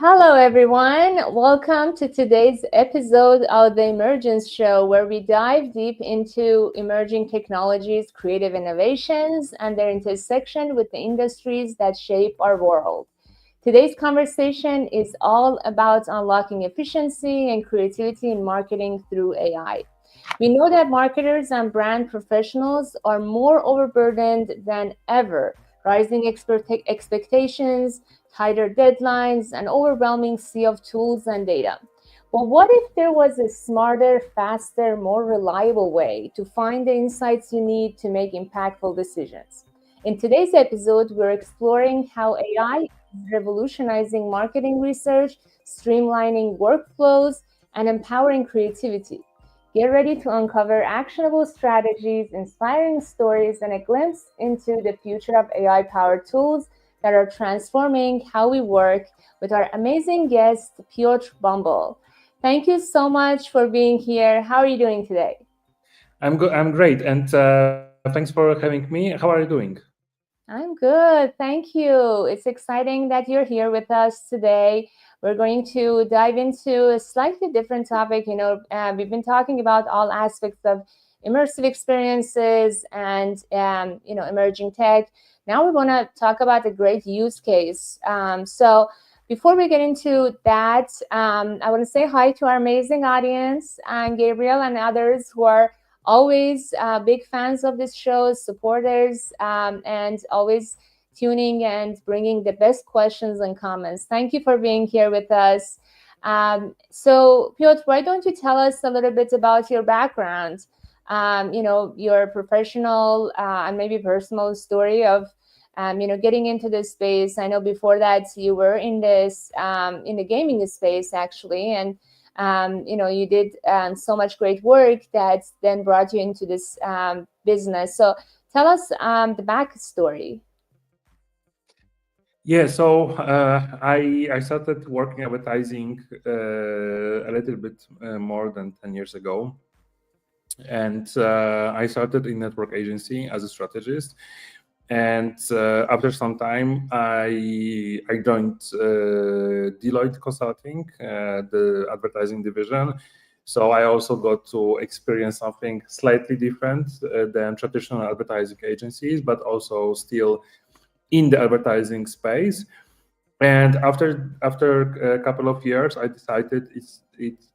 Hello, everyone. Welcome to today's episode of the Emergence Show, where we dive deep into emerging technologies, creative innovations, and their intersection with the industries that shape our world. Today's conversation is all about unlocking efficiency and creativity in marketing through AI. We know that marketers and brand professionals are more overburdened than ever. Rising expectations, tighter deadlines, and overwhelming sea of tools and data. But what if there was a smarter, faster, more reliable way to find the insights you need to make impactful decisions? In today's episode, we're exploring how AI is revolutionizing marketing research, streamlining workflows, and empowering creativity. Get ready to uncover actionable strategies, inspiring stories, and a glimpse into the future of AI powered tools that are transforming how we work with our amazing guest, Piotr Bumble. Thank you so much for being here. How are you doing today? I'm good. I'm great, and thanks for having me. How are you doing? I'm good. Thank you. It's exciting that you're here with us today. We're going to dive into a slightly different topic. We've been talking about all aspects of immersive experiences and, emerging tech. Now we want to talk about a great use case. So before we get into that, I want to say hi to our amazing audience and Gabriel and others who are always big fans of this show, supporters, and always tuning and bringing the best questions and comments. Thank you for being here with us. So, Piotr, why don't you tell us a little bit about your background, your professional and maybe personal story of, getting into this space. I know before that you were in in the gaming space actually, and you did so much great work that then brought you into this business. So tell us the backstory. Yeah. So I started working advertising a little bit more than 10 years ago, and I started in network agency as a strategist. And after some time, I joined Deloitte Consulting, the advertising division. So I also got to experience something slightly different than traditional advertising agencies, but also still in the advertising space. And after a couple of years, I decided it's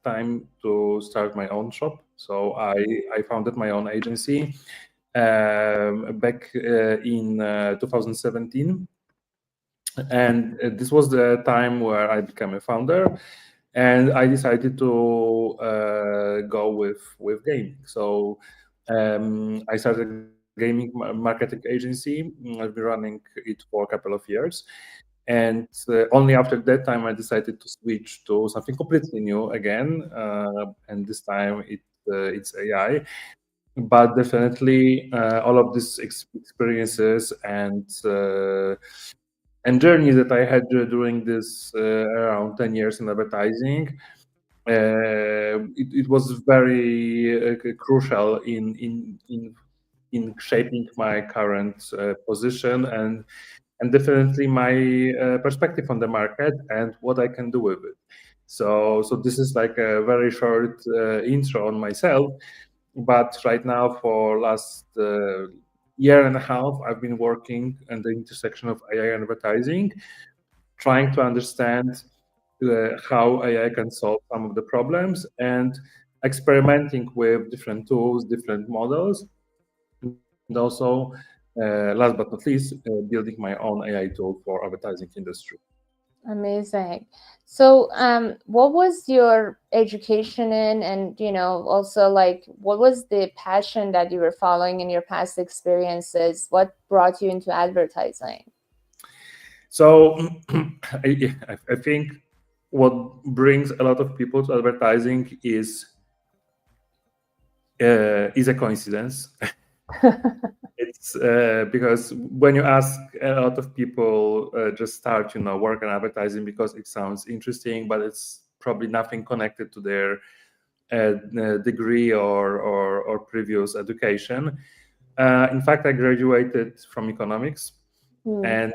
time to start my own shop. So I founded my own agency back in 2017, and this was the time where I became a founder, and I decided to go with gaming. So I started a gaming marketing agency. I've been running it for a couple of years, and only after that time I decided to switch to something completely new again, and this time it's AI. But definitely all of these experiences and journey that I had during this around 10 years in advertising, it was very crucial in shaping my current position and definitely my perspective on the market and what I can do with it. So this is like a very short intro on myself. But right now, for last year and a half, I've been working at the intersection of AI and advertising, trying to understand how AI can solve some of the problems and experimenting with different tools, different models, and also, last but not least, building my own AI tool for advertising industry. Amazing. So, what was your education in, and also like what was the passion that you were following in your past experiences? What brought you into advertising? So I think what brings a lot of people to advertising is a coincidence. It's because when you ask a lot of people, just start, work in advertising because it sounds interesting, but it's probably nothing connected to their degree or previous education. In fact, I graduated from economics, Hmm. and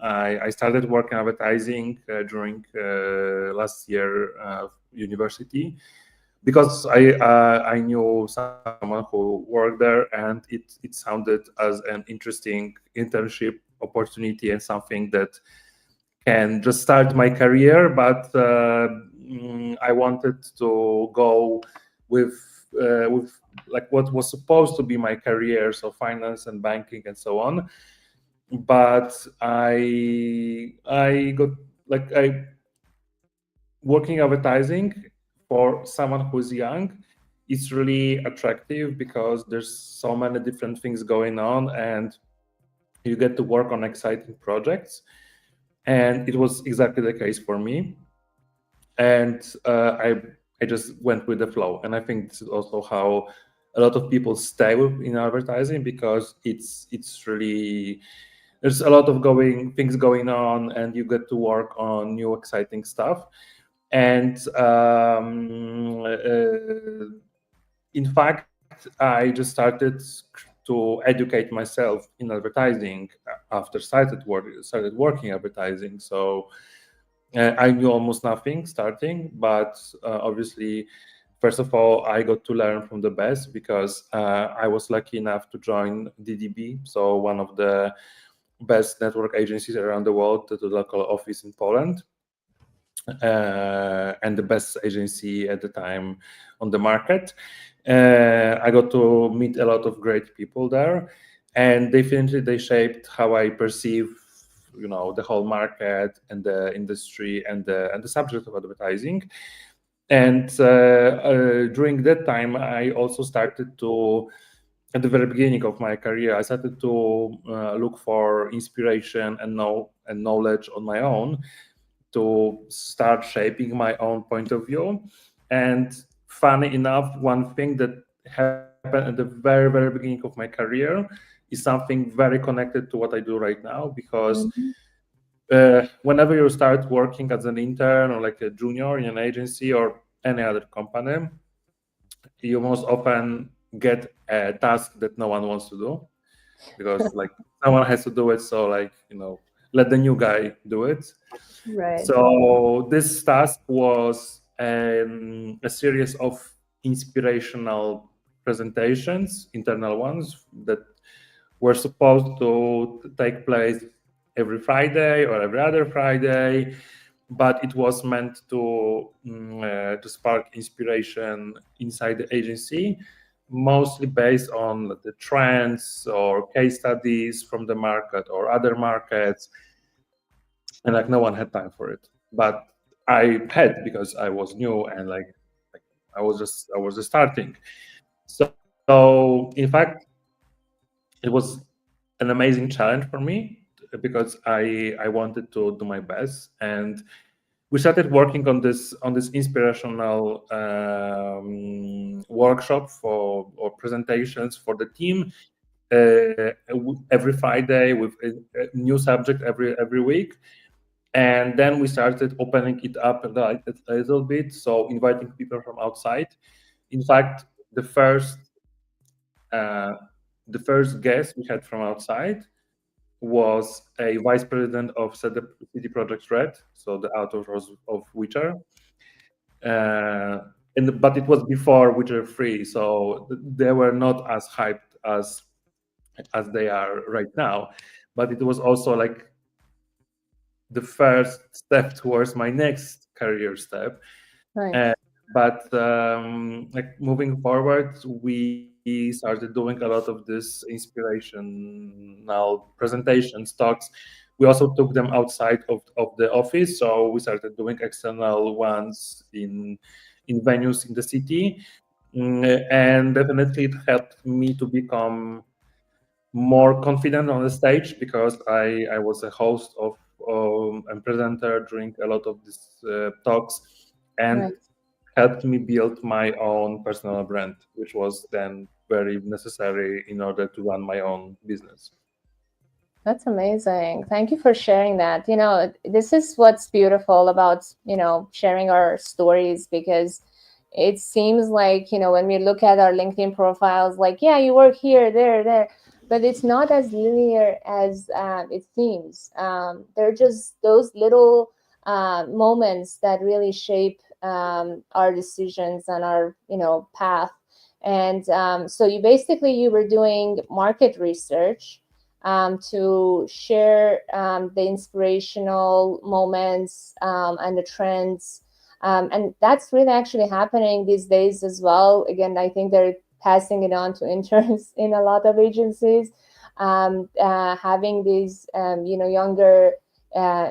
I started working advertising during last year university because I knew someone who worked there, and it sounded as an interesting internship opportunity and something that can just start my career. But I wanted to go with like what was supposed to be my career, so finance and banking and so on. But I got like I working advertising for someone who's young, it's really attractive because there's so many different things going on, and you get to work on exciting projects. And it was exactly the case for me. And I just went with the flow. And I think this is also how a lot of people stay in advertising, because it's really, there's a lot of things going on, and you get to work on new exciting stuff. And in fact, I just started to educate myself in advertising after started working advertising. So I knew almost nothing starting, but obviously, first of all, I got to learn from the best, because I was lucky enough to join DDB, so one of the best network agencies around the world, the local office in Poland, and the best agency at the time on the market. I got to meet a lot of great people there, and definitely they shaped how I perceive, the whole market and the industry and the subject of advertising. And during that time, I also started to, at the very beginning of my career, I started to look for inspiration and knowledge on my own, to start shaping my own point of view. And funny enough, one thing that happened at the very, very beginning of my career is something very connected to what I do right now, because Mm-hmm. whenever you start working as an intern or like a junior in an agency or any other company, you most often get a task that no one wants to do, because like someone has to do it. So like, let the new guy do it. Right. So this task was a series of inspirational presentations, internal ones, that were supposed to take place every Friday or every other Friday, but it was meant to spark inspiration inside the agency, mostly based on the trends or case studies from the market or other markets. And like no one had time for it, but I had, because I was new, and like I was just starting. So in fact, it was an amazing challenge for me, because I wanted to do my best. And we started working on this inspirational workshop for or presentations for the team, every Friday, with a new subject every week. And then we started opening it up a little bit, so inviting people from outside. In fact, the first uh, the first guest we had from outside was a vice president of CD Projekt Red, so the authors of Witcher. Uh, but it was before Witcher 3, so they were not as hyped as they are right now. But it was also like the first step towards my next career step. Uh, Nice. but like moving forward, we started doing a lot of this inspirational presentations, talks. We also took them outside of the office, so we started doing external ones in venues in the city. And definitely it helped me to become more confident on the stage, because I was a host of and presenter during a lot of these talks, and Nice. helped me build my own personal brand, which was then very necessary in order to run my own business. That's amazing. Thank you for sharing that. This is what's beautiful about, sharing our stories, because it seems like, when we look at our LinkedIn profiles, like, yeah, you work here, there, there. but it's not as linear as it seems. They're just those little moments that really shape our decisions and our path. And so you were doing market research to share the inspirational moments and the trends. And that's really actually happening these days as well. Again, I think they're passing it on to interns in a lot of agencies, having these younger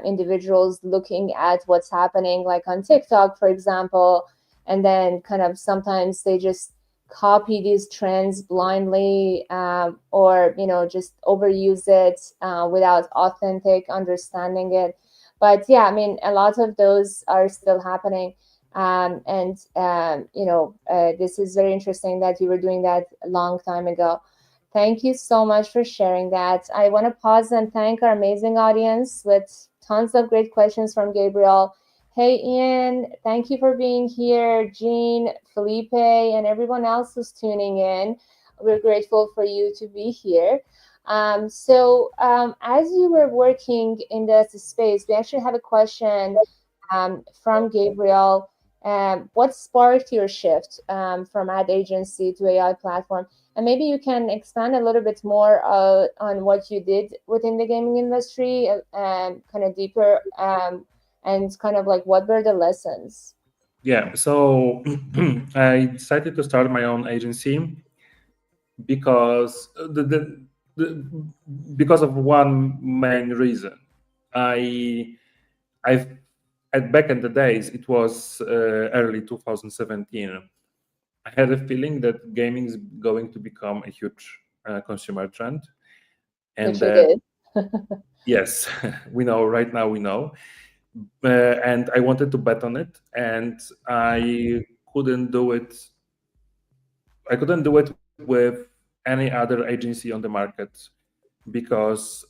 individuals looking at what's happening, like on TikTok, for example, and then kind of sometimes they just copy these trends blindly, or just overuse it without authentic understanding it. But yeah, I mean, a lot of those are still happening. And this is very interesting that you were doing that a long time ago. Thank you so much for sharing that. I want to pause and thank our amazing audience with tons of great questions from Gabriel. Hey, Ian, thank you for being here. Jean, Felipe, and everyone else who's tuning in. We're grateful for you to be here. As you were working in the space, we actually have a question from Gabriel. What sparked your shift from ad agency to AI platform? And maybe you can expand a little bit more on what you did within the gaming industry, kind of deeper, and kind of like what were the lessons? Yeah, so I decided to start my own agency because because of one main reason. I I at back in the days, it was early 2017. I had a feeling that gaming is going to become a huge consumer trend, and Which it is. yes, we know right now. We know, and I wanted to bet on it, and I couldn't do it. I couldn't do it with any other agency on the market because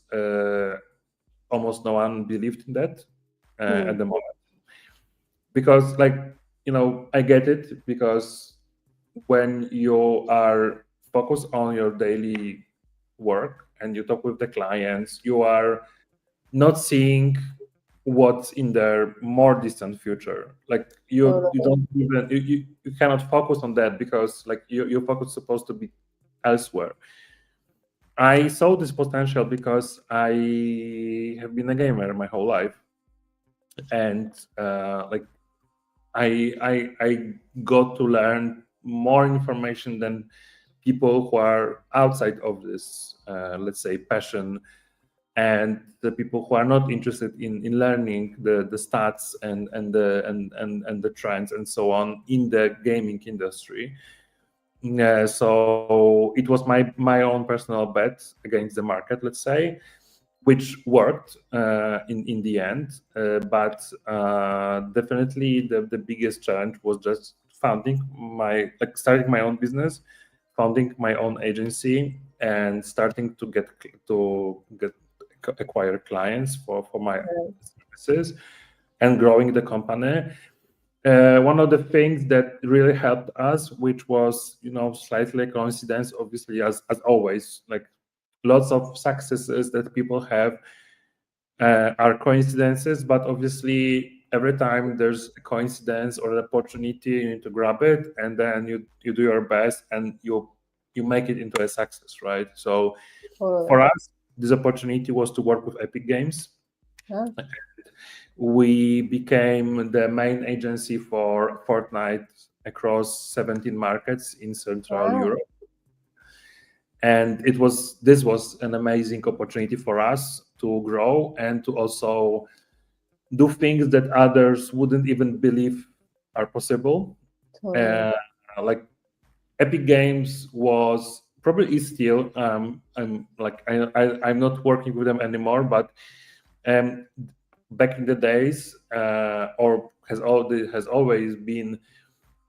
almost no one believed in that at the moment. Because, like, I get it, because when you are focused on your daily work and you talk with the clients, you are not seeing what's in their more distant future. Like, you Totally. don't even you cannot focus on that, because like your focus is supposed to be elsewhere. I saw this potential because I have been a gamer my whole life, and like I got to learn more information than people who are outside of this, let's say, passion, and the people who are not interested in learning the stats and the trends and so on in the gaming industry. So it was my own personal bet against the market, let's say, which worked in the end. But definitely the biggest challenge was just starting my own business, founding my own agency, and starting to get acquire clients for my services, and growing the company. One of the things that really helped us, which was slightly a coincidence, obviously, as always, like lots of successes that people have are coincidences, but obviously every time there's a coincidence or an opportunity, you need to grab it, and then you do your best, and you make it into a success, right? So Totally. for us, this opportunity was to work with Epic Games. Yeah. We became the main agency for Fortnite across 17 markets in Central Wow. Europe. And this was an amazing opportunity for us to grow and to also do things that others wouldn't even believe are possible. Totally. Uh, like Epic Games was probably is still. I'm not working with them anymore, but um, back in the days, or has always been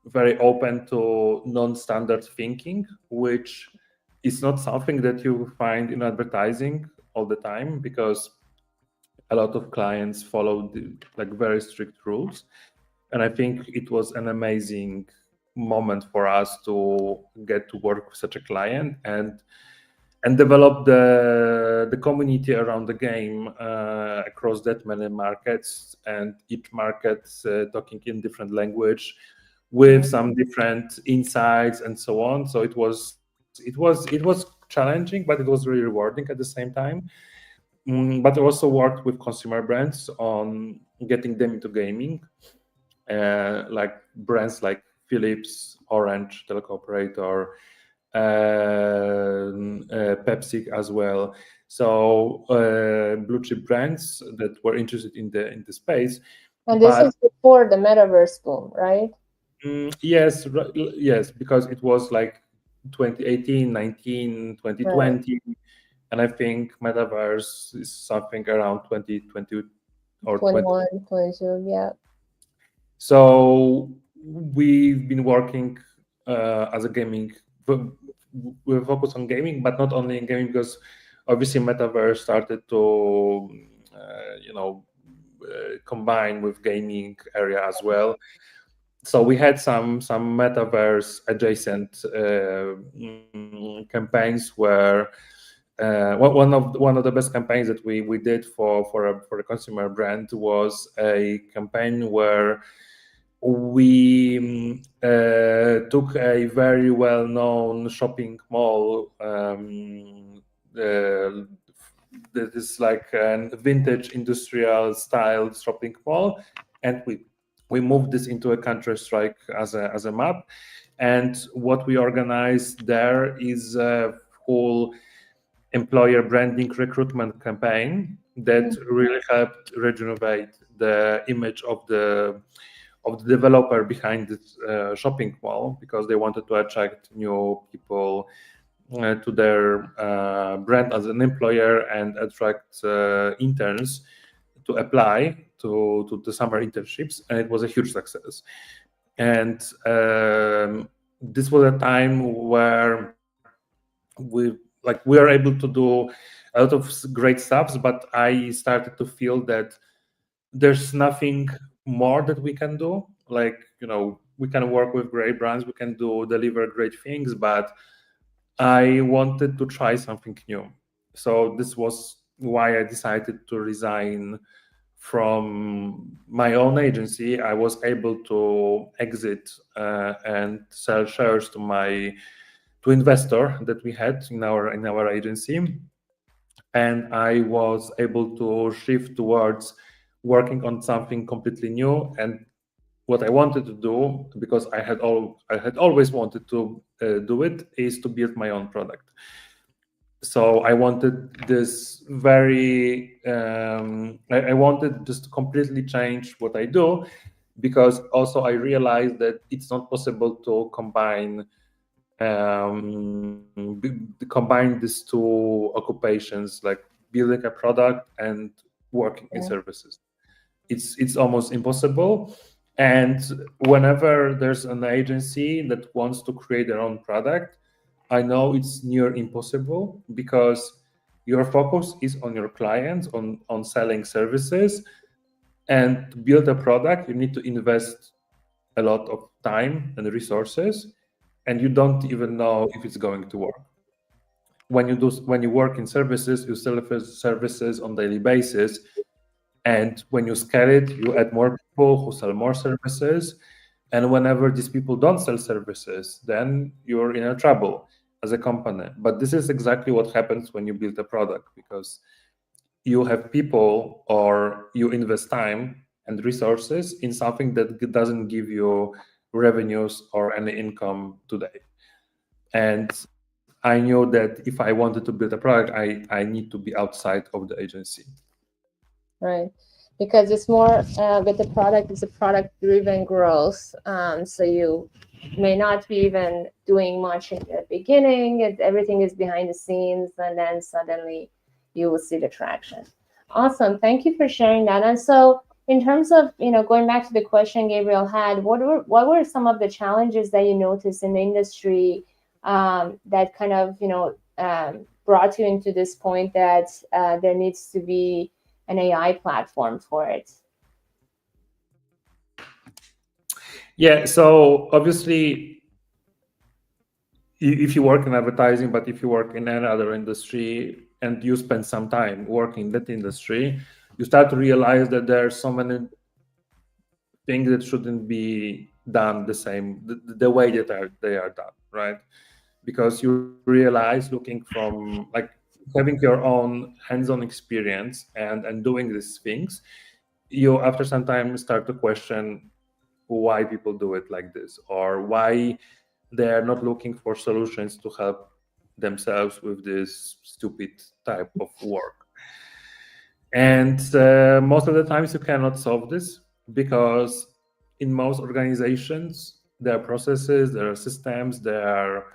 very open to non-standard thinking, which is not something that you find in advertising all the time, because a lot of clients follow like very strict rules. And I think it was an amazing moment for us to get to work with such a client, and and develop the community around the game across that many markets, and each market talking in different language with some different insights and so on. So it was challenging, but it was really rewarding at the same time. But I also worked with consumer brands on getting them into gaming, like brands like Philips, Orange, telecom operator, Pepsi as well. So blue chip brands that were interested in the space. And this But was before the metaverse boom, right? yes, yes, because it was like 2018, 19, Right. 2020, and I think metaverse is something around 2020 or 20. 21, 22, yeah. So we've been working as a gaming. We're focused on gaming, but not only in gaming, because obviously metaverse started to, combine with gaming area as well. So we had some metaverse adjacent campaigns where one of the best campaigns that we did for a consumer brand was a campaign where we took a very well-known shopping mall that is like a vintage industrial style shopping mall, and we moved this into a Counter-Strike as a map. And what we organized there is a whole employer branding recruitment campaign that really helped regenerate the image of the developer behind this shopping mall, because they wanted to attract new people to their brand as an employer and attract interns to apply to the summer internships, and it was a huge success. And this was a time where we are able to do a lot of great stuff, but I started to feel that there's nothing more that we can do. Like, we can work with great brands, we can deliver great things, but I wanted to try something new. So this was why I decided to resign from my own agency. I was able to exit and sell shares to investor that we had in our agency, and I was able to shift towards working on something completely new. And what I wanted to do, because I had always wanted to do it, is to build my own product. So I wanted this I wanted just to completely change what I do, because also I realized that it's not possible to combine these two occupations, like building a product and working in services. It's almost impossible. And whenever there's an agency that wants to create their own product, I know it's near impossible, because your focus is on your clients, on selling services. And to build a product, you need to invest a lot of time and resources, and you don't even know if it's going to work. When you work in services, you sell services on daily basis, and when you scale it, you add more people who sell more services. And whenever these people don't sell services, then you're in a trouble as a company. But this is exactly what happens when you build a product, because you have people, or you invest time and resources in something that doesn't give you revenues or any income today. And I knew that if I wanted to build a product, I need to be outside of the agency. Right. Because it's more with the product, it's a product driven growth. So you may not be even doing much in the beginning, everything is behind the scenes, and then suddenly you will see the traction. Awesome. Thank you for sharing that. And so in terms of, going back to the question Gabriel had, what were some of the challenges that you noticed in the industry that kind of, brought you into this point that there needs to be an AI platform for it? Yeah, so obviously if you work in advertising, but if you work in any other industry and you spend some time working in that industry, you start to realize that there are so many things that shouldn't be done the same, the way that they are done, right? Because you realize, looking from like having your own hands-on experience and doing these things, you after some time start to question why people do it like this, or why they are not looking for solutions to help themselves with this stupid type of work. And most of the times you cannot solve this, because in most organizations there are processes, there are systems, there are,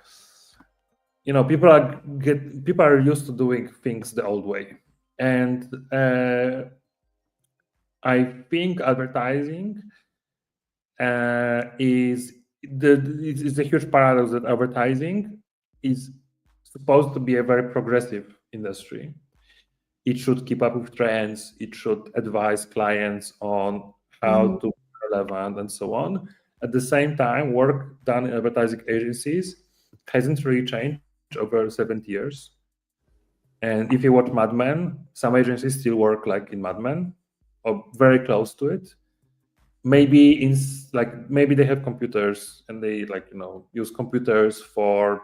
people are used to doing things the old way. And I think advertising is it's a huge paradox that advertising is supposed to be a very progressive industry. It should keep up with trends. It should advise clients on how to be relevant and so on. At the same time, work done in advertising agencies hasn't really changed over 70 years. And if you watch Mad Men, some agencies still work like in Mad Men, or very close to it. Maybe maybe they have computers and they use computers for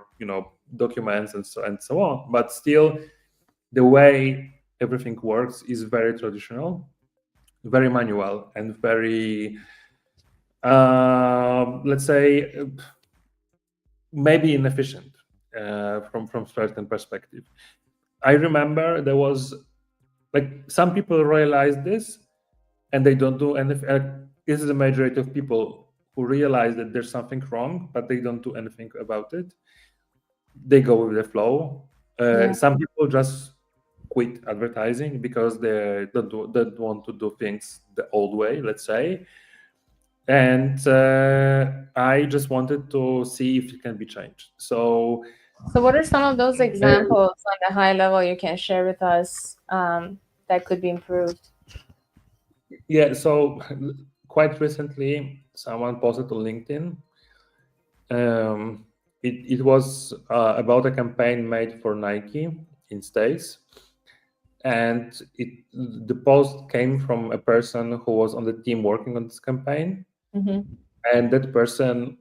documents and so on. But still, the way everything works is very traditional, very manual, and very let's say maybe inefficient from certain perspective. I remember there was some people realize this and they don't do anything. This is the majority of people who realize that there's something wrong, but they don't do anything about it. They go with the flow. Some people just quit advertising because they don't want to do things the old way, let's say. And I just wanted to see if it can be changed. So what are some of those examples on a high level you can share with us that could be improved? yeah, so quite recently, someone posted on LinkedIn. It was about a campaign made for Nike in States, and the post came from a person who was on the team working on this campaign, and that person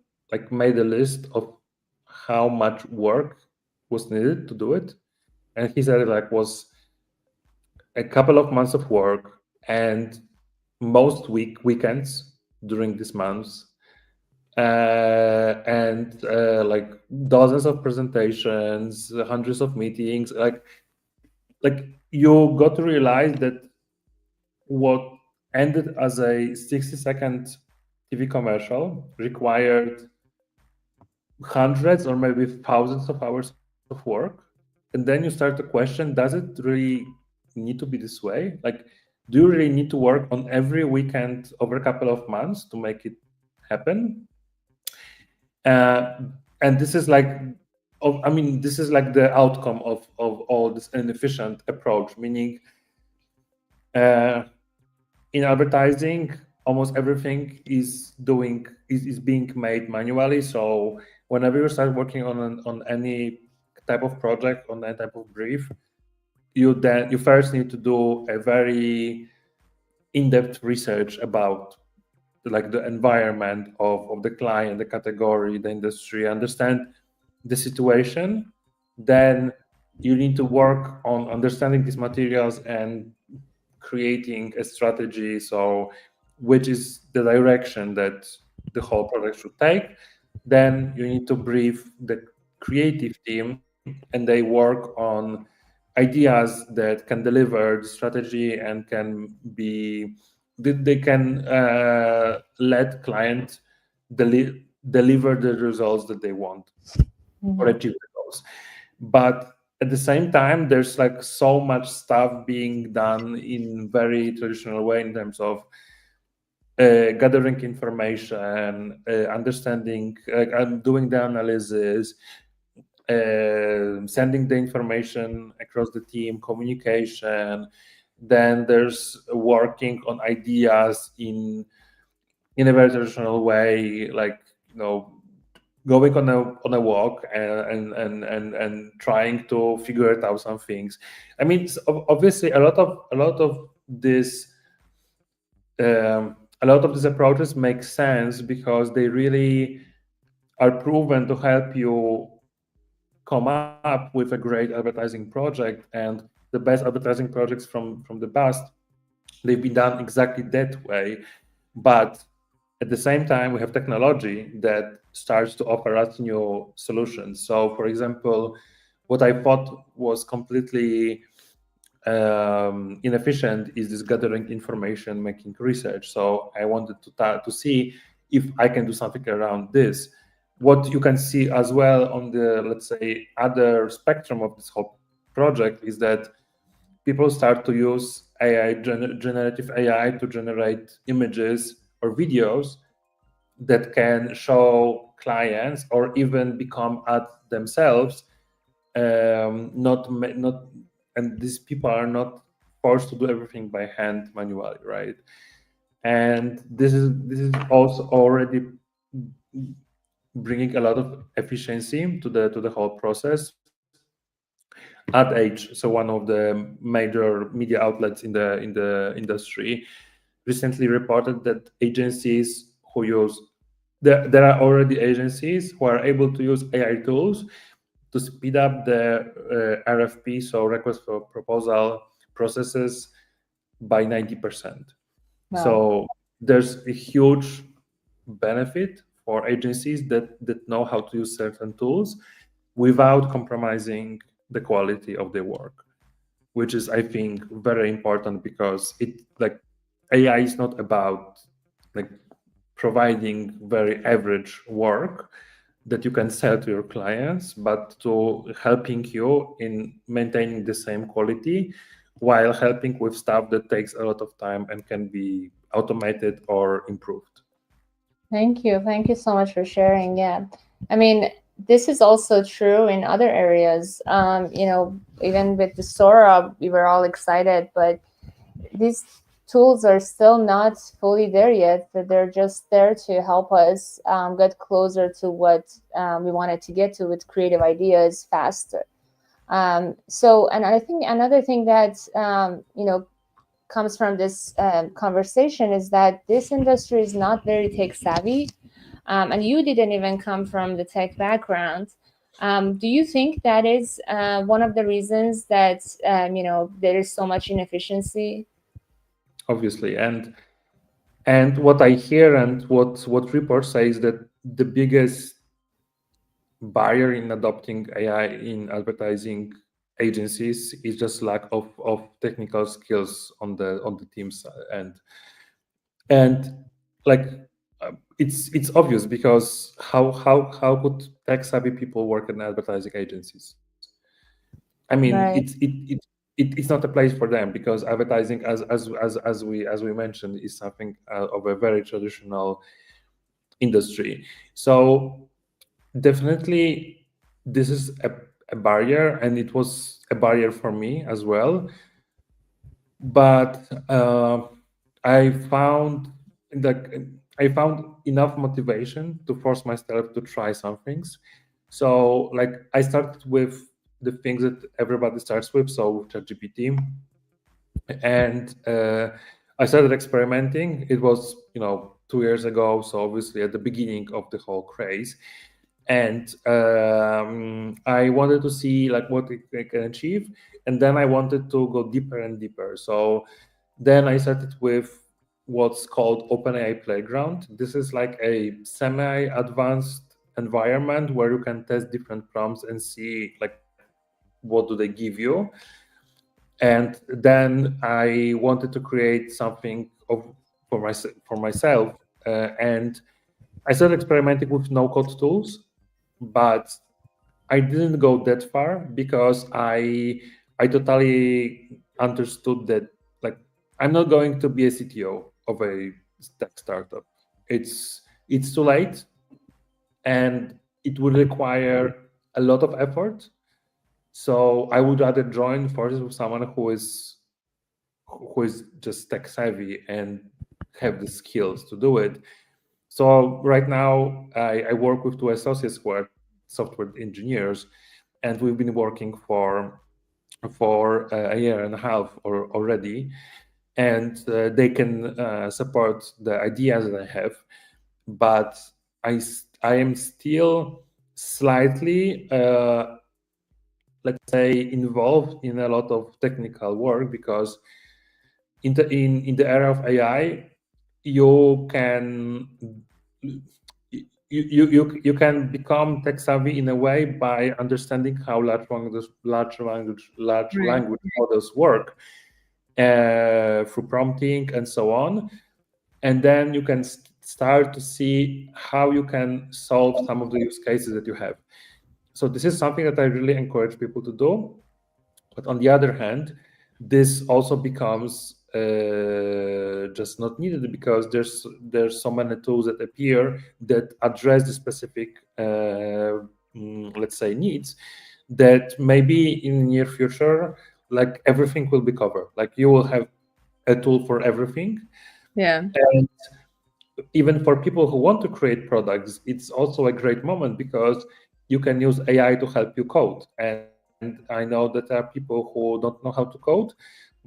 made a list of how much work was needed to do it, and he said it was a couple of months of work and most weekends during these months, and dozens of presentations, hundreds of meetings. Like you got to realize that what ended as a 60-second TV commercial required hundreds or maybe thousands of hours of work. And then you start to question, does it really need to be this way? Do you really need to work on every weekend over a couple of months to make it happen? And this is this is the outcome of all this inefficient approach, meaning in advertising, almost everything is being made manually. So whenever you start working on any type of project, on any type of brief, you first need to do a very in-depth research about the environment of the client, the category, the industry, understand the situation. Then you need to work on understanding these materials and creating a strategy, so which is the direction that the whole project should take. Then you need to brief the creative team and they work on ideas that can deliver the strategy and can be they can let client deliver the results that they want or achieve the goals. But at the same time, there's so much stuff being done in very traditional way in terms of gathering information, understanding, doing the analysis, sending the information across the team, communication. Then there's working on ideas in a very traditional way, going on a walk and trying to figure it out some things. I mean, obviously a lot of this a lot of these approaches make sense because they really are proven to help you come up with a great advertising project. And the best advertising projects from the past, they've been done exactly that way. But at the same time, we have technology that starts to offer us new solutions. So, for example, what I thought was completely inefficient is this gathering information, making research. So I wanted to see if I can do something around this. What you can see as well on the, let's say, other spectrum of this whole project is that people start to use generative AI to generate images or videos that can show clients or even become ads themselves. Not and these people are not forced to do everything by hand manually, right? And this is also already bringing a lot of efficiency to the whole process. Ad Age, so one of the major media outlets in the industry, recently reported that agencies who use there are already agencies who are able to use AI tools to speed up the RFP, so request for proposal processes, by 90%. Wow. So there's a huge benefit for agencies that know how to use certain tools without compromising the quality of their work, which is, I think, very important because it like AI is not about like providing very average work that you can sell to your clients, but to helping you in maintaining the same quality while helping with stuff that takes a lot of time and can be automated or improved. Thank you. Thank you so much for sharing. Yeah. I mean, this is also true in other areas. Even with the Sora, we were all excited, but these tools are still not fully there yet. That they're just there to help us get closer to what we wanted to get to with creative ideas faster. And I think another thing that comes from this conversation is that this industry is not very tech savvy, and you didn't even come from the tech background. Do you think that is one of the reasons that there is so much inefficiency? Obviously. And what I hear and what reports say is that the biggest barrier in adopting AI in advertising agencies is just lack of technical skills on the team's end. And like it's obvious because how could tech savvy people work in advertising agencies? I mean, Right. it's not a place for them because advertising, as we mentioned, is something of a very traditional industry. So definitely, this is a barrier, and it was a barrier for me as well. But I found that I found enough motivation to force myself to try some things. So, like, I started with the things that everybody starts with, so with ChatGPT, and I started experimenting. It was 2 years ago, so obviously at the beginning of the whole craze, and I wanted to see like what it can achieve, and then I wanted to go deeper and deeper. So then I started with what's called OpenAI Playground. This is like a semi-advanced environment where you can test different prompts and see like what do they give you. And then I wanted to create something for myself, and I started experimenting with no-code tools, but I didn't go that far because I totally understood that like I'm not going to be a CTO of a tech startup. It's too late, and it would require a lot of effort. So I would rather join forces with someone who is just tech savvy and have the skills to do it. So right now, I work with two associates who are software engineers, and we've been working for a year and a half or already, and they can support the ideas that I have, but I am still slightly let's say involved in a lot of technical work, because in the era of AI, you can you can become tech savvy in a way by understanding how large Right. language models work through prompting and so on, and then you can start to see how you can solve some of the use cases that you have. So this is something that I really encourage people to do. But on the other hand, this also becomes just not needed, because there's so many tools that appear that address the specific let's say needs, that maybe in the near future, like everything will be covered. Like you will have a tool for everything. Yeah. And even for people who want to create products, it's also a great moment, because you can use AI to help you code. And I know that there are people who don't know how to code,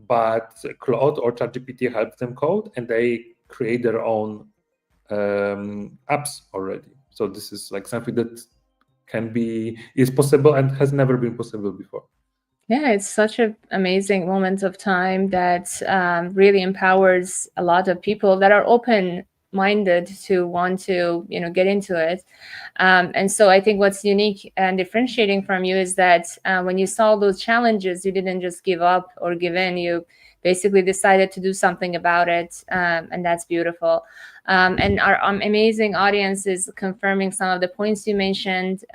but Claude or ChatGPT helps them code, and they create their own apps already. So this is like something that is possible and has never been possible before. Yeah, it's such an amazing moment of time that really empowers a lot of people that are open minded to want to get into it. And so I think what's unique and differentiating from you is that when you saw those challenges, you didn't just give up or give in. You basically decided to do something about it, and that's beautiful. And our amazing audience is confirming some of the points you mentioned.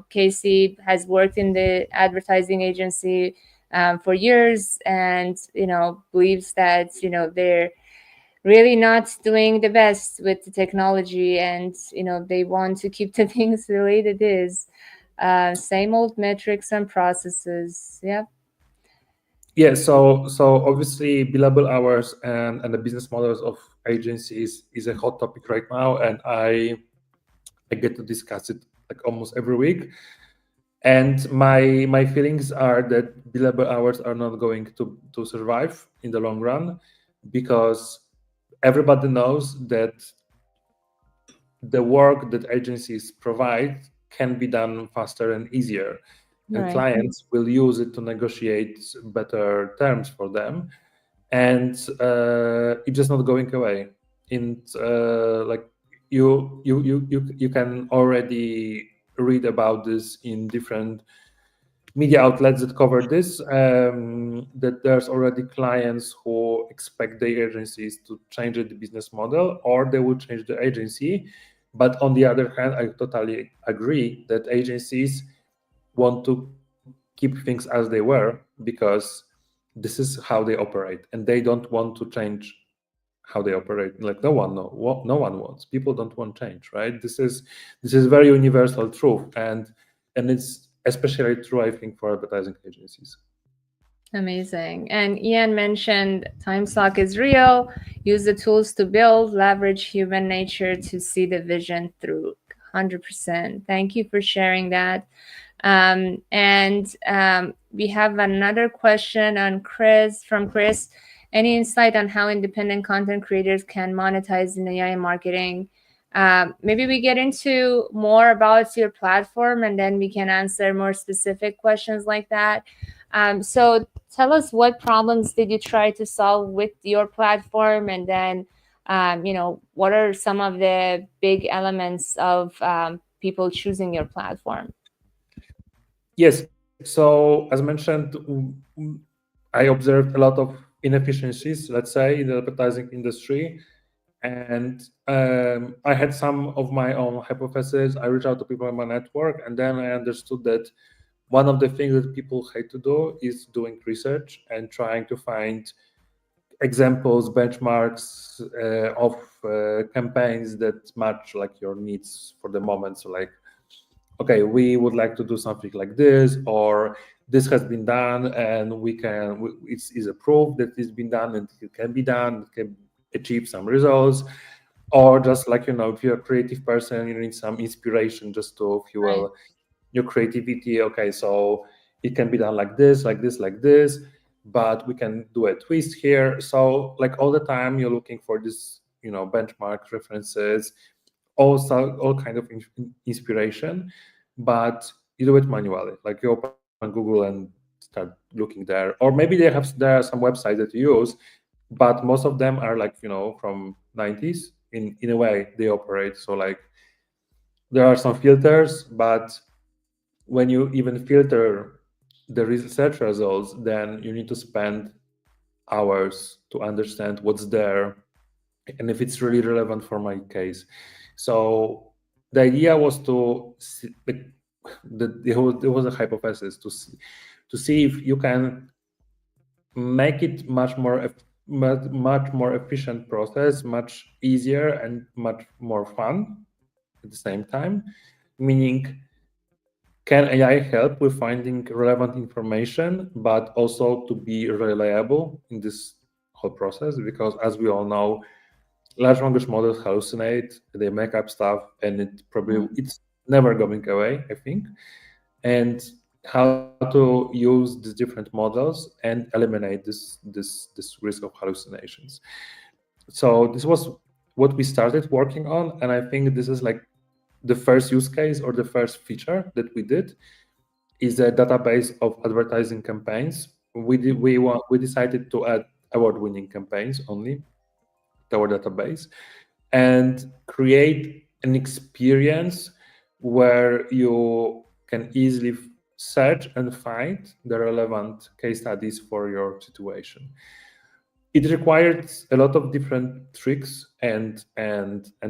Casey has worked in the advertising agency for years, and believes that they're really not doing the best with the technology, and they want to keep the things the way it is. Same old metrics and processes. Yeah. Yeah, so obviously billable hours and the business models of agencies is a hot topic right now, and I get to discuss it like almost every week. And my feelings are that billable hours are not going to survive in the long run, because everybody knows that the work that agencies provide can be done faster and easier, and Right. clients will use it to negotiate better terms for them, and it's just not going away. And like you can already read about this in different media outlets that cover this, that there's already clients who expect their agencies to change the business model, or they will change the agency. But on the other hand, I totally agree that agencies want to keep things as they were, because this is how they operate, and they don't want to change how they operate. Like no one wants. People don't want change, right? This is very universal truth, and it's especially true, I think, for advertising agencies. Amazing. And Ian mentioned time suck is real. Use the tools to build, leverage human nature to see the vision through. 100%. Thank you for sharing that. And we have another question on from Chris. Any insight on how independent content creators can monetize in AI marketing? Maybe we get into more about your platform, and then we can answer more specific questions like that. So tell us, what problems did you try to solve with your platform, and then what are some of the big elements of people choosing your platform? Yes. So as mentioned, I observed a lot of inefficiencies, let's say, in the advertising industry. And I had some of my own hypotheses. I reached out to people in my network, and then I understood that one of the things that people hate to do is doing research and trying to find examples, benchmarks of campaigns that match like your needs for the moment. So like, okay, we would like to do something like this, or this has been done, and it's approved that it's been done, and it can be done, it can achieve some results. or just like, if you're a creative person, you need some inspiration just to Right. fuel your creativity. Okay, so it can be done like this, like this, like this, but we can do a twist here. So like all the time you're looking for this, benchmark references, also all kind of inspiration, but you do it manually. Like you open Google and start looking there, or maybe there are some websites that you use, but most of them are like, from 90s in a way they operate. So like there are some filters, but when you even filter the research results, then you need to spend hours to understand what's there and if it's really relevant for my case. So the idea was to see, like, there was a hypothesis to see if you can make it much more efficient process, much easier and much more fun at the same time. Meaning, can AI help with finding relevant information, but also to be reliable in this whole process? Because as we all know, large language models hallucinate, they make up stuff, and it's never going away, I think. And how to use these different models and eliminate this risk of hallucinations. So this was what we started working on, and I think this is like the first use case or the first feature that we did is a database of advertising campaigns. We decided to add award-winning campaigns only to our database and create an experience where you can easily search and find the relevant case studies for your situation. It required a lot of different tricks and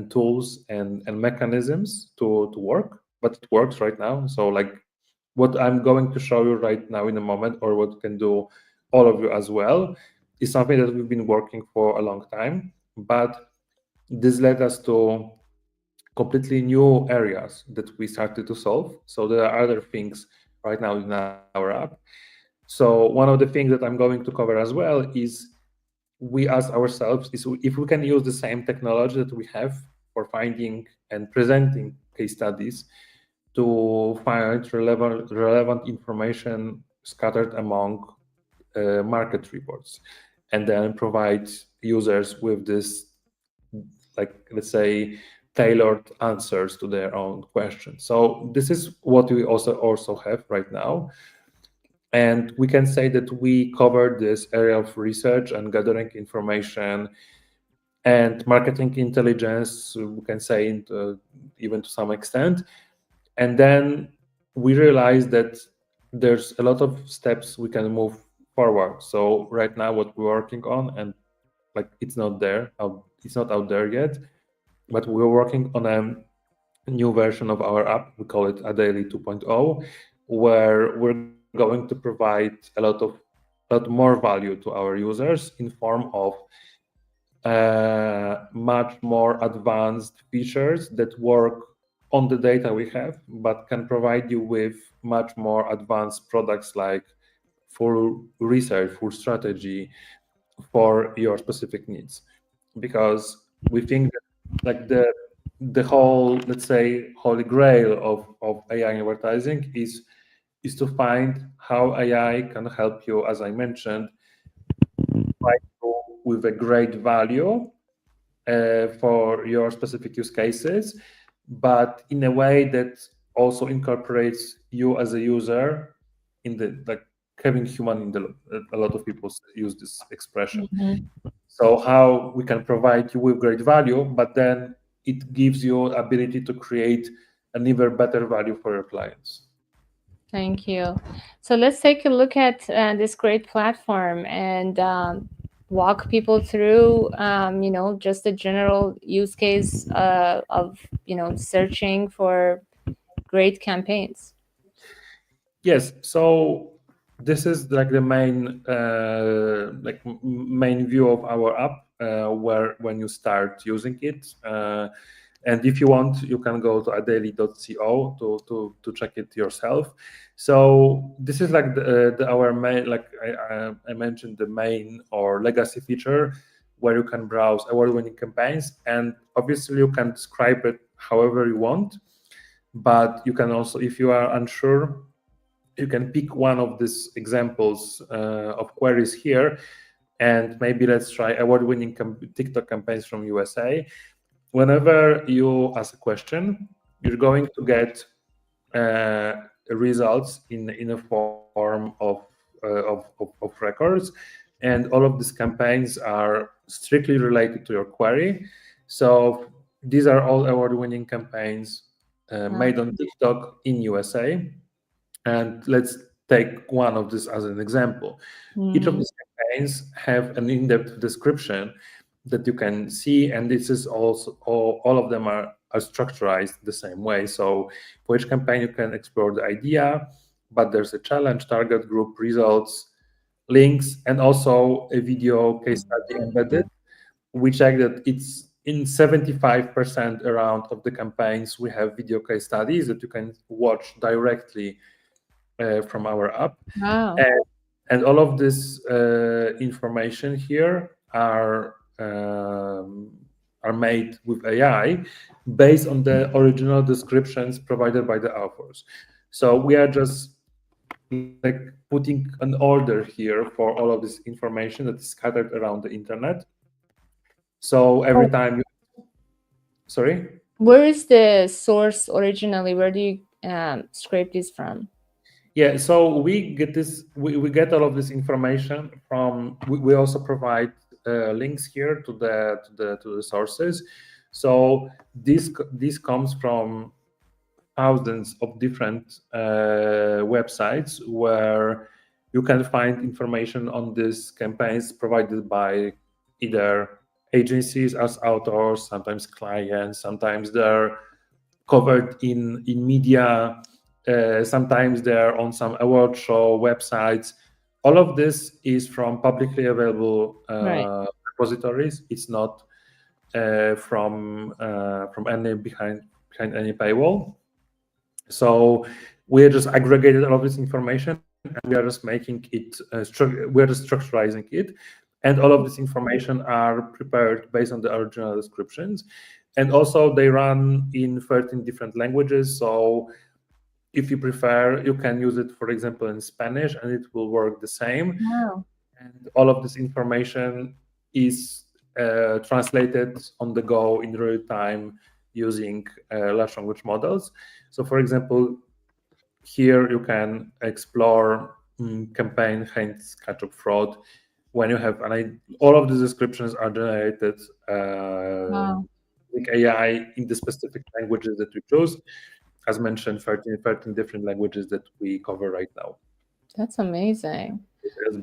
tools and mechanisms to work, but it works right now. So like what I'm going to show you right now in a moment, or what can do all of you as well, is something that we've been working for a long time, but this led us to completely new areas that we started to solve. So there are other things right now in our app. So one of the things that I'm going to cover as well is we ask ourselves is if we can use the same technology that we have for finding and presenting case studies to find relevant information scattered among market reports, and then provide users with this, like, let's say, tailored answers to their own questions. So this is what we also have right now. And we can say that we covered this area of research and gathering information and marketing intelligence, we can say, even to some extent. And then we realized that there's a lot of steps we can move forward. So right now what we're working on, and like it's not out there yet, but we're working on a new version of our app. We call it Adaily 2.0, where we're going to provide a lot more value to our users in form of much more advanced features that work on the data we have, but can provide you with much more advanced products like full research, full strategy for your specific needs. Because we think that like the whole, let's say, holy grail of AI advertising is to find how AI can help you, as I mentioned, provide you with a great value for your specific use cases, but in a way that also incorporates you as a user in the, like, having human in the loop. A lot of people use this expression. Mhm. So how we can provide you with great value, but then it gives you ability to create an even better value for your clients. Thank you. So let's take a look at this great platform and walk people through, just a general use case of, searching for great campaigns. Yes. So this is like the main view of our app, where when you start using it. And if you want, you can go to adaily.co to check it yourself. So this is like our main, like I mentioned, the main or legacy feature, where you can browse award-winning campaigns, and obviously you can describe it however you want, but you can also, if you are unsure, you can pick one of these examples of queries here, and maybe let's try award-winning TikTok campaigns from USA. Whenever you ask a question, you're going to get results in a form of records, and all of these campaigns are strictly related to your query. So these are all award-winning campaigns made on TikTok in USA. And let's take one of this as an example. Each of these campaigns have an in-depth description that you can see, and this is also all of them are structured the same way. So for each campaign, you can explore the idea, but there's a challenge, target group, results, links, and also a video case study embedded. We check that it's in 75% around of the campaigns, we have video case studies that you can watch directly from our app. Wow. And all of this information here are made with AI based on the original descriptions provided by the authors. So we are just like putting an order here for all of this information that is scattered around the internet. So every time you, sorry? Where is the source originally? Where do you scrape this from? Yeah, so we get this. We get all of this information from. We also provide links here to the sources. So this comes from thousands of different websites where you can find information on these campaigns provided by either agencies as authors, sometimes clients, sometimes they're covered in media. Sometimes they're on some award show websites. All of this is from publicly available repositories. It's not from any behind any paywall. So we just aggregated all of this information, and we are just making it. We're just structurizing it, and all of this information are prepared based on the original descriptions, and also they run in 13 different languages. So if you prefer, you can use it, for example, in Spanish, and it will work the same. Wow. And all of this information is translated on the go in real time using large language models. So, for example, here you can explore campaign hints, ketchup fraud. When you have all of the descriptions are generated with AI in the specific languages that you choose. As mentioned, 13 different languages that we cover right now. That's amazing. Let's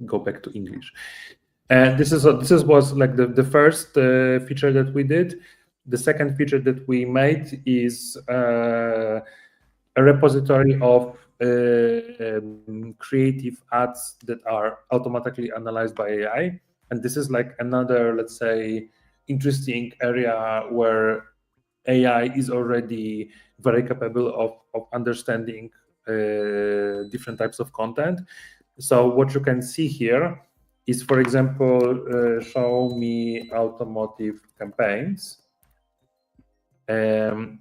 go back to English. And this was like the first feature that we did. The second feature that we made is a repository of creative ads that are automatically analyzed by AI. And this is like another, let's say, interesting area where AI is already very capable of understanding different types of content. So what you can see here is, for example, show me automotive campaigns. And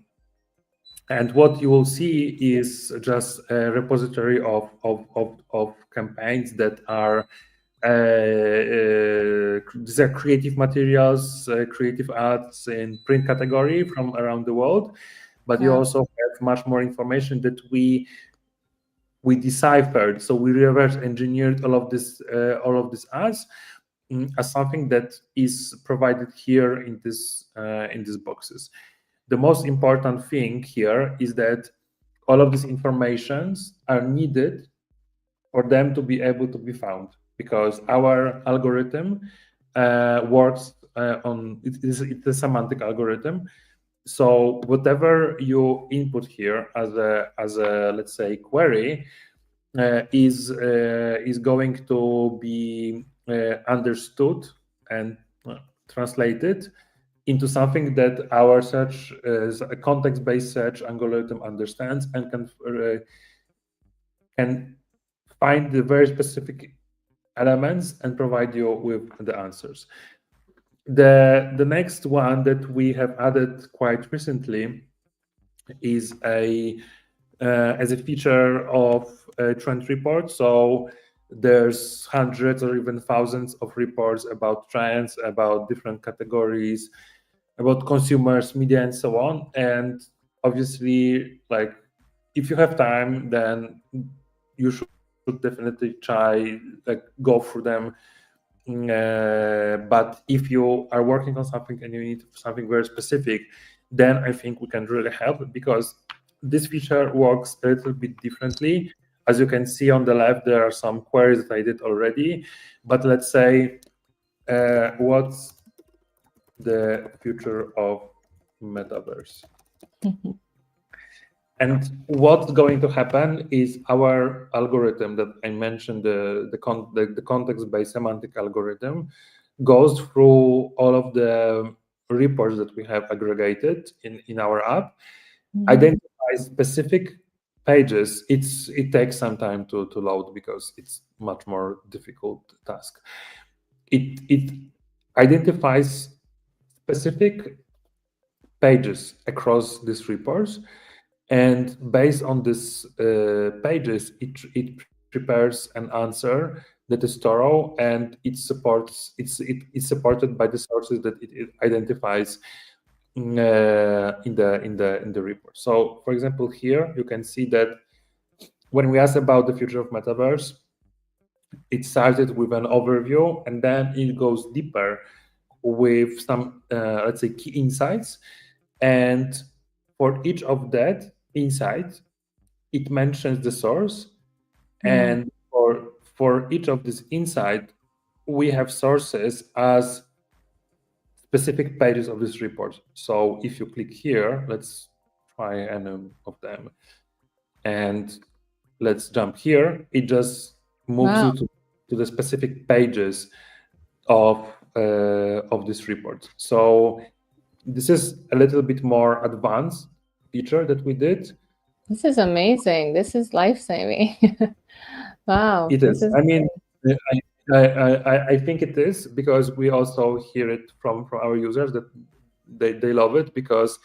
what you will see is just a repository of campaigns that are these are creative materials, creative arts in print category from around the world. But you also have much more information that we deciphered. So we reverse engineered all of these ads as something that is provided here in these boxes. The most important thing here is that all of these informations are needed for them to be able to be found, because our algorithm works on it's a semantic algorithm. So whatever you input here as a let's say query is going to be understood and translated into something that our search, a context-based search algorithm understands and can find the very specific elements and provide you with the answers. The next one that we have added quite recently is a as a feature of trend report. So there's hundreds or even thousands of reports about trends, about different categories, about consumers, media, and so on. And obviously, like, if you have time, then you should definitely try, like, go through them. But if you are working on something and you need something very specific, then I think we can really help, because this feature works a little bit differently. As you can see on the left, there are some queries that I did already. But let's say, what's the future of metaverse? And what's going to happen is our algorithm that I mentioned, the context-based semantic algorithm, goes through all of the reports that we have aggregated in our app, identifies specific pages. It takes some time to load because it's much more difficult task. It identifies specific pages across these reports, and based on these pages, it prepares an answer that is thorough, and it's supported by the sources that it identifies in the report. So, for example, here you can see that when we asked about the future of metaverse, it started with an overview, and then it goes deeper with some, let's say, key insights. And for each of that insight, it mentions the source. And for each of this insight, we have sources as specific pages of this report. So if you click here, let's try any of them, and let's jump here. It just moves you to the specific pages of this report. So this is a little bit more advanced feature that we did. This is amazing. This is life-saving. Wow. It This is. is I mean, I think it is, because we also hear it from our users that they love it, because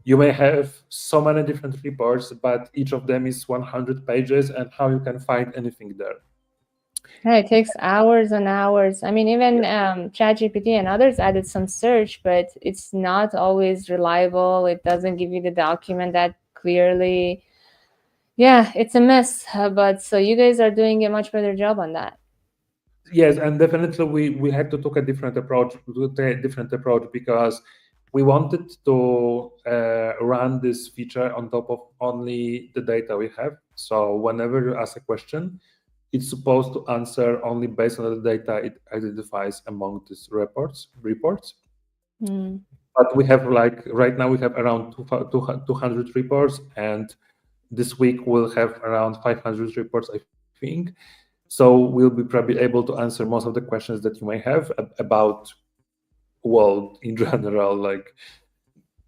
you may have so many different reports, but each of them is 100 pages, and how you can find anything there. yeah, it takes hours and hours. I mean, even ChatGPT and others added some search, but it's not always reliable. It doesn't give you the document that clearly. Yeah, it's a mess. But so you guys are doing a much better job on that. Yes, and definitely we had to take a different approach, because we wanted to run this feature on top of only the data we have. So whenever you ask a question, it's supposed to answer only based on the data it identifies among these reports. But we have, like, right now we have around 200 reports, and this week we'll have around 500 reports, I think. So we'll be probably able to answer most of the questions that you may have about world in general, like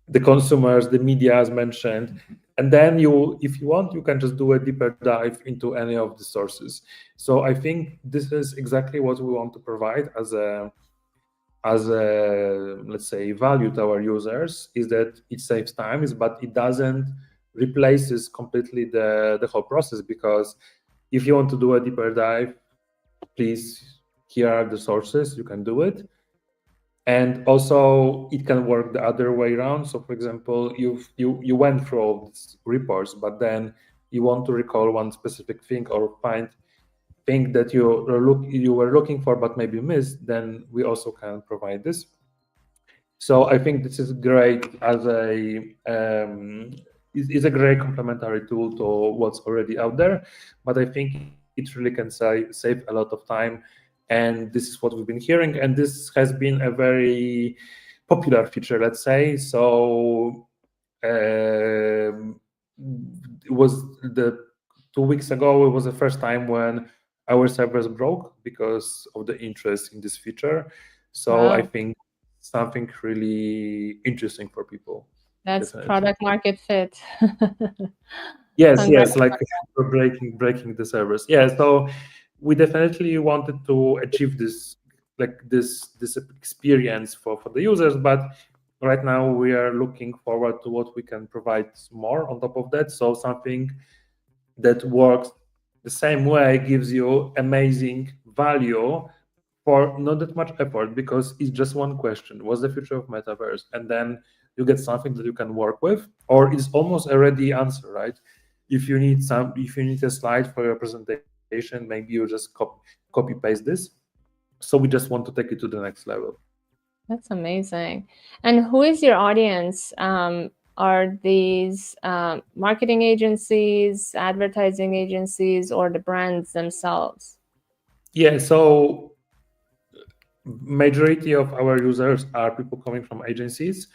the consumers, the media as mentioned. And then if you want, you can just do a deeper dive into any of the sources. So I think this is exactly what we want to provide as a let's say value to our users, is that it saves time, but it doesn't replaces completely the whole process. Because if you want to do a deeper dive, please, here are the sources, you can do it. And also it can work the other way around. So for example, you went through all these reports, but then you want to recall one specific thing, or find thing that you were looking for but maybe missed, then we also can provide this. So I think this is great as is a great complementary tool to what's already out there. But I think it really can save a lot of time, and this is what we've been hearing, and this has been a very popular feature, let's say. So it was 2 weeks ago, it was the first time when our servers broke because of the interest in this feature. So I think something really interesting for people. That's Definitely. product market fit. Yes, like for breaking the servers. Yeah, so we definitely wanted to achieve this, this experience for the users. But right now we are looking forward to what we can provide more on top of that. So something that works the same way, gives you amazing value for not that much effort, because it's just one question: what's the future of metaverse? And then you get something that you can work with, or it's almost a ready answer, right? If you need a slide for your presentation, maybe you just copy paste this. So we just want to take it to the next level. That's amazing. And who is your audience? Are these marketing agencies, advertising agencies, or the brands themselves? Yeah, so majority of our users are people coming from agencies,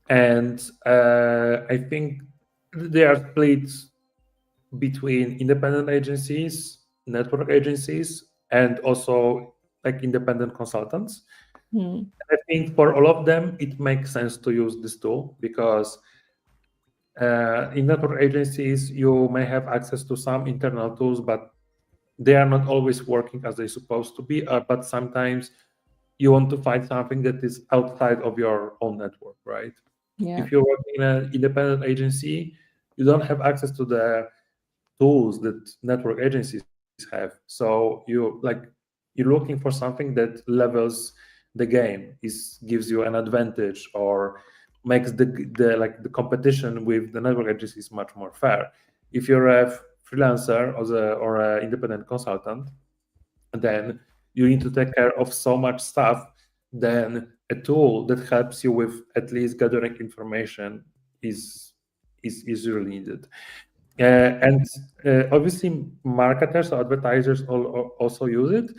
and I think they are split between independent agencies, network agencies, and also like independent consultants. I think for all of them, it makes sense to use this tool, because in network agencies, you may have access to some internal tools, but they are not always working as they're supposed to be. But sometimes you want to find something that is outside of your own network, right? Yeah. If you're working in an independent agency, you don't have access to the tools that network agencies have. So you're looking for something that levels the game, gives you an advantage, or makes the competition with the network agencies much more fair. If you're a freelancer or an independent consultant, then you need to take care of so much stuff. Then a tool that helps you with at least gathering information is really needed. And obviously, marketers or advertisers also use it,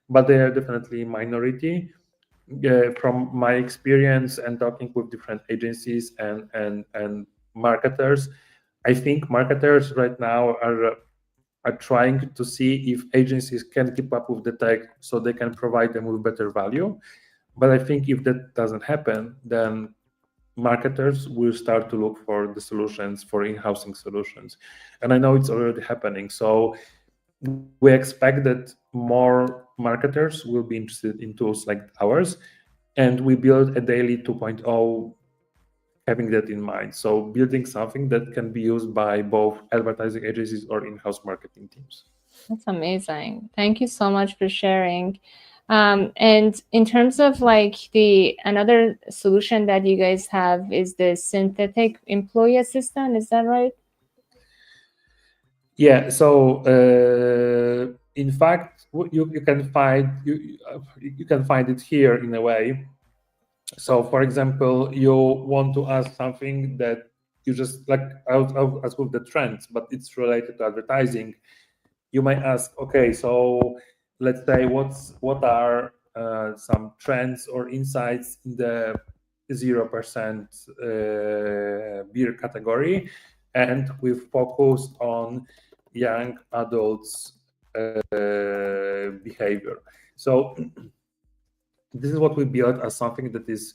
but they are definitely minority. From my experience and talking with different agencies and marketers, I think marketers right now are trying to see if agencies can keep up with the tech, so they can provide them with better value. But I think if that doesn't happen, then marketers will start to look for the solutions, for in-housing solutions. And I know it's already happening. So we expect that more marketers will be interested in tools like ours. And we build a daily 2.0 having that in mind. So building something that can be used by both advertising agencies or in-house marketing teams. That's amazing. Thank you so much for sharing. And in terms of like another solution that you guys have is the synthetic employee assistant. Is that right? Yeah. So in fact, you can find you can find it here in a way. So, for example, you want to ask something that you just like out as with the trends, but it's related to advertising. You might ask, okay, so let's say what are some trends or insights in the 0% beer category, and we've focused on young adults behavior. So this is what we built as something that is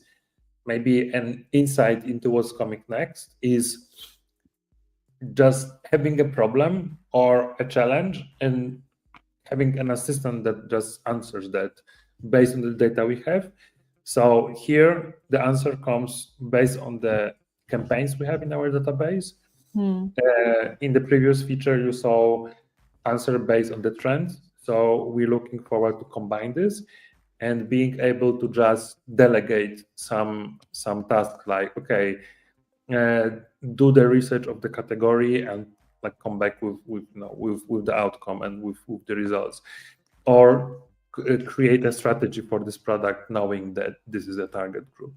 maybe an insight into what's coming next, is just having a problem or a challenge and having an assistant that just answers that based on the data we have. So here the answer comes based on the campaigns we have in our database. In the previous feature, you saw answer based on the trends. So we're looking forward to combine this and being able to just delegate some tasks, like, okay, do the research of the category and like come back with the outcome and with the results, or create a strategy for this product, knowing that this is a target group.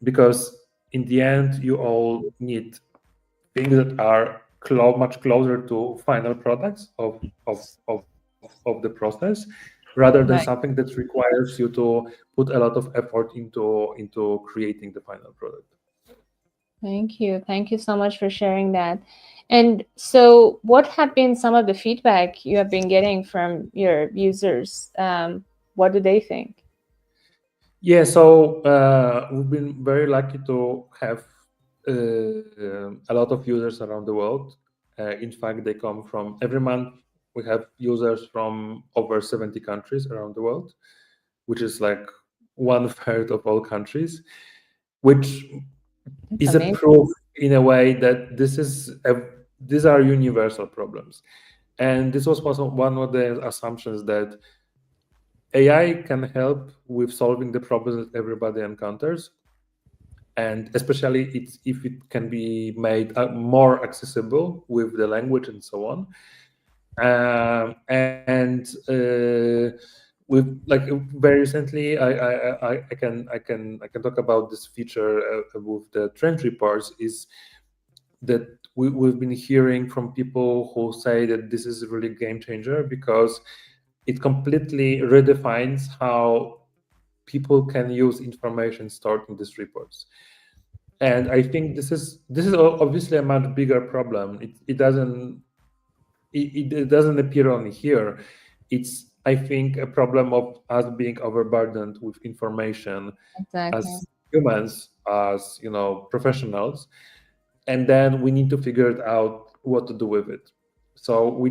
Because in the end, you all need things that are much closer to final products of the process, rather than Right. something that requires you to put a lot of effort into creating the final product. Thank you. Thank you so much for sharing that. And so, what have been some of the feedback you have been getting from your users? What do they think? Yeah, so we've been very lucky to have a lot of users around the world. In fact, they come from every month. We have users from over 70 countries around the world. which is like 1/3 of all countries, which That's is a amazing. proof in a way that these are universal problems. And this was also one of the assumptions, that AI can help with solving the problems that everybody encounters, and especially if it can be made more accessible with the language and so on. And with like very recently, I can talk about this feature with the trend reports, is that we've been hearing from people who say that this is a really game changer, because it completely redefines how people can use information stored in these reports. And I think this is obviously a much bigger problem. It doesn't appear only here. It's, I think, a problem of us being overburdened with information Exactly. as humans, as professionals, and then we need to figure it out what to do with it. So we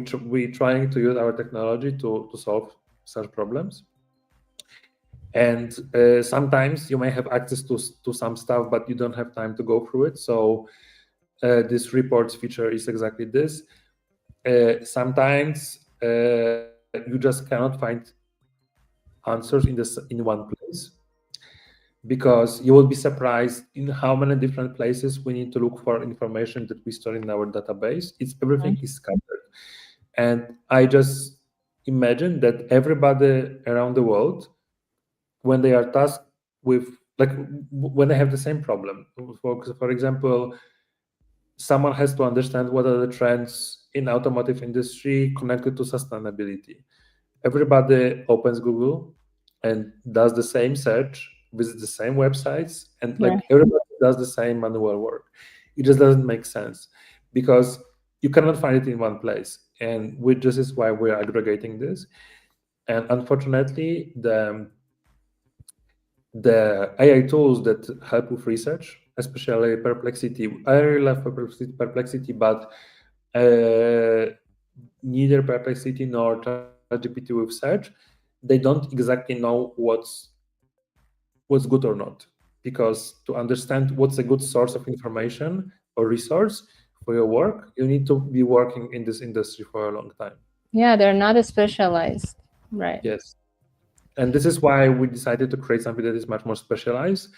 trying to use our technology to solve such problems. And sometimes you may have access to some stuff, but you don't have time to go through it. So this reports feature is exactly this. Sometimes you just cannot find answers in one place, because you will be surprised in how many different places we need to look for information that we store in our database. It's everything is scattered. And I just imagine that everybody around the world, when they are tasked with, like, when they have the same problem, for example, someone has to understand what are the trends in automotive industry connected to sustainability. Everybody opens Google and does the same search, visits the same websites, and Yeah. like everybody does the same manual work. It just doesn't make sense, because you cannot find it in one place. And this is why we're aggregating this. And unfortunately, the AI tools that help with research, especially Perplexity, I really love Perplexity, but neither Perplexity nor ChatGPT with search, they don't exactly know what's good or not. Because to understand what's a good source of information or resource for your work, you need to be working in this industry for a long time. Yeah, they're not as specialized. Right. Yes. And this is why we decided to create something that is much more specialized.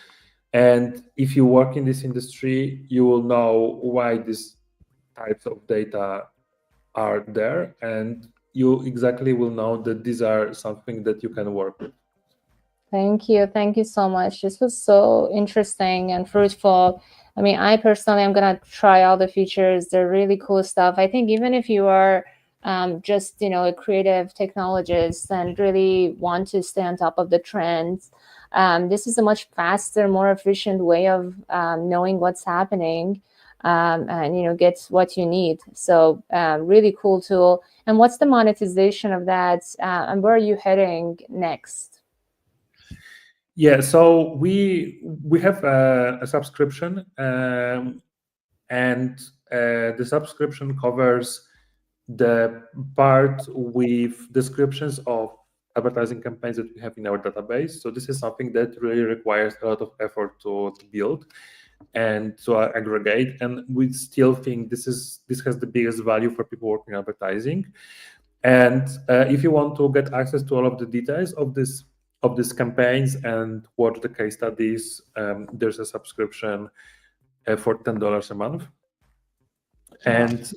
And if you work in this industry, you will know why these types of data are there, and you exactly will know that these are something that you can work with. Thank you. Thank you so much. This was so interesting and fruitful. I mean, I personally am gonna try all the features. They're really cool stuff. I think even if you are just a creative technologist and really want to stay on top of the trends, this is a much faster, more efficient way of knowing what's happening, and get what you need. So really cool tool. And what's the monetization of that? And where are you heading next? Yeah, so we have a subscription, and the subscription covers the part with descriptions of advertising campaigns that we have in our database. So this is something that really requires a lot of effort to build and to aggregate. And we still think this has the biggest value for people working in advertising. And if you want to get access to all of the details of these campaigns and watch the case studies, there's a subscription for $10 a month. And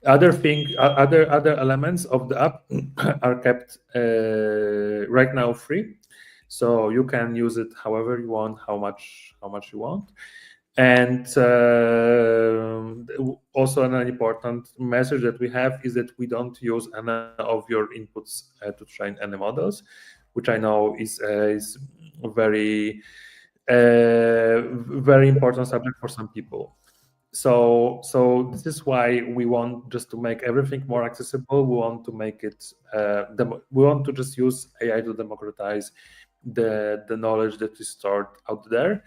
other elements of the app are kept right now free, so you can use it however you want, how much you want. And also an important message that we have is that we don't use any of your inputs to train any models, which I know is very very important subject for some people. So this is why we want just to make everything more accessible. We want to make it we want to just use AI to democratize the knowledge that is stored out there.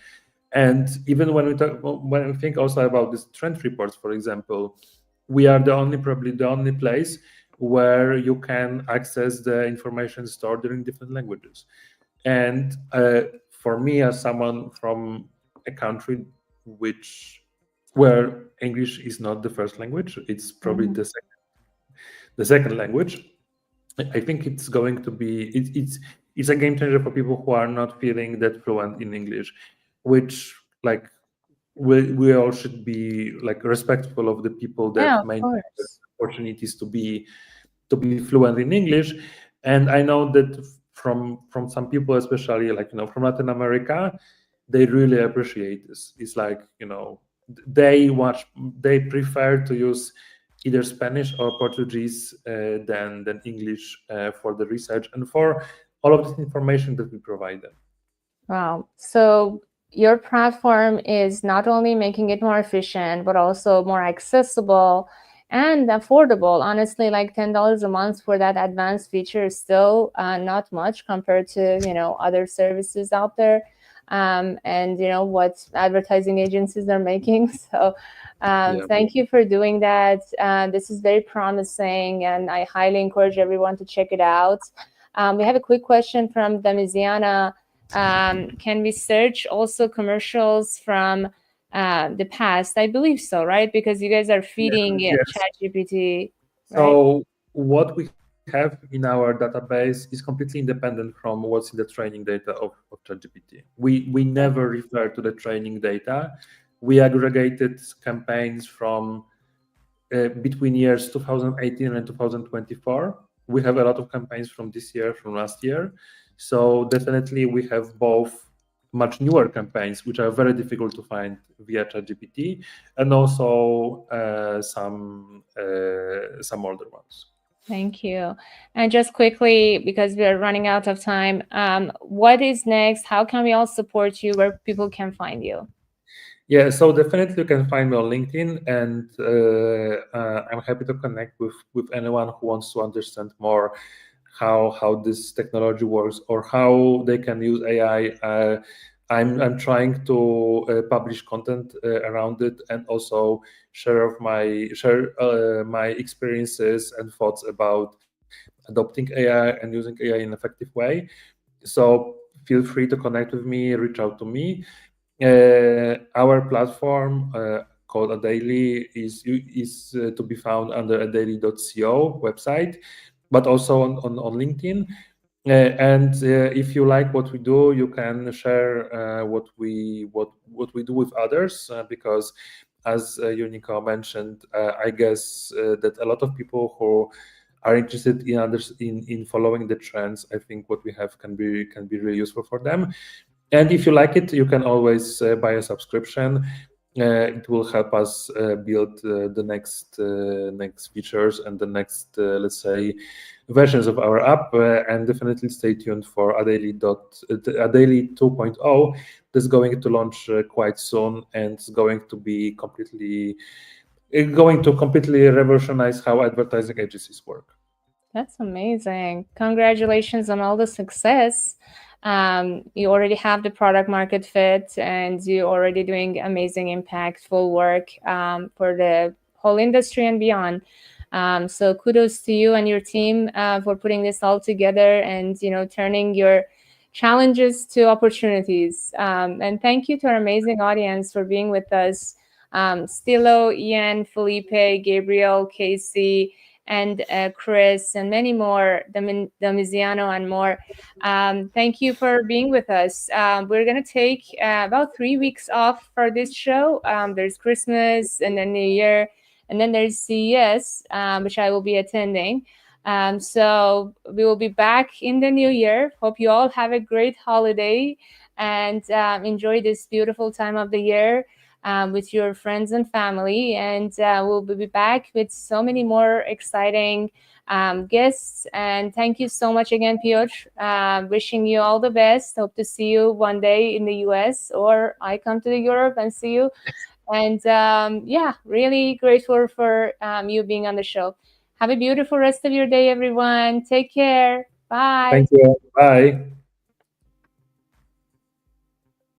And even when we think also about these trend reports, for example, we are probably the only place where you can access the information stored in different languages. And for me, as someone from a country where English is not the first language, it's probably Mhm. the second language. I think it's going to be it's a game changer for people who are not feeling that fluent in English, which like we all should be like respectful of the people Yeah, that of may have course. opportunities to be fluent in English. And I know that from some people, especially like from Latin America, they really appreciate this. It's like they prefer to use either Spanish or Portuguese than English for the research and for all of this information that we provide them. Wow. So your platform is not only making it more efficient, but also more accessible and affordable. Honestly, like $10 a month for that advanced feature is still not much compared to, other services out there. And what advertising agencies are making. So Yeah. thank you for doing that. This is very promising, and I highly encourage everyone to check it out. We have a quick question from Damiziana. Can we search also commercials from the past? I believe so, right? Because you guys are feeding it Yes. ChatGPT, right? So what we have in our database is completely independent from what's in the training data of ChatGPT. We never refer to the training data. We aggregated campaigns from between years 2018 and 2024. We have a lot of campaigns from this year, from last year. So definitely we have both much newer campaigns, which are very difficult to find via ChatGPT, and also some older ones. Thank you. And just quickly, because we are running out of time, what is next? How can we all support you? Where people can find you? Yeah, so definitely you can find me on LinkedIn, and I'm happy to connect with anyone who wants to understand more how this technology works or how they can use AI. I'm trying to publish content around it and also share my experiences and thoughts about adopting AI and using AI in an effective way. So feel free to connect with me, reach out to me. Our platform called Adaily is to be found under adaily.co website, but also on LinkedIn. And if you like what we do, you can share what we do with others because, as Unico mentioned, I guess that a lot of people who are interested in others in following the trends, I think what we have can be really useful for them. And if you like it, you can always buy a subscription. It will help us build the next features and the next, let's say, versions of our app. And definitely stay tuned for Adaily 2.0. That's going to launch quite soon, and it's going to completely revolutionize how advertising agencies work. That's amazing. Congratulations on all the success. You already have the product market fit, and you're already doing amazing, impactful work for the whole industry and beyond. So kudos to you and your team for putting this all together and turning your challenges to opportunities. And thank you to our amazing audience for being with us. Stilo, Ian, Felipe, Gabriel, Casey, and Chris, and many more, Damiziano, and more. Thank you for being with us. We're going to take about 3 weeks off for this show. There's Christmas and then New Year, and then there's CES, which I will be attending. So we will be back in the new year. Hope you all have a great holiday and enjoy this beautiful time of the year with your friends and family. And we'll be back with so many more exciting guests. And thank you so much again, Piotr. Wishing you all the best. Hope to see you one day in the US, or I come to Europe and see you. And yeah, really grateful for you being on the show. Have a beautiful rest of your day, everyone. Take care. Bye. Thank you. Bye.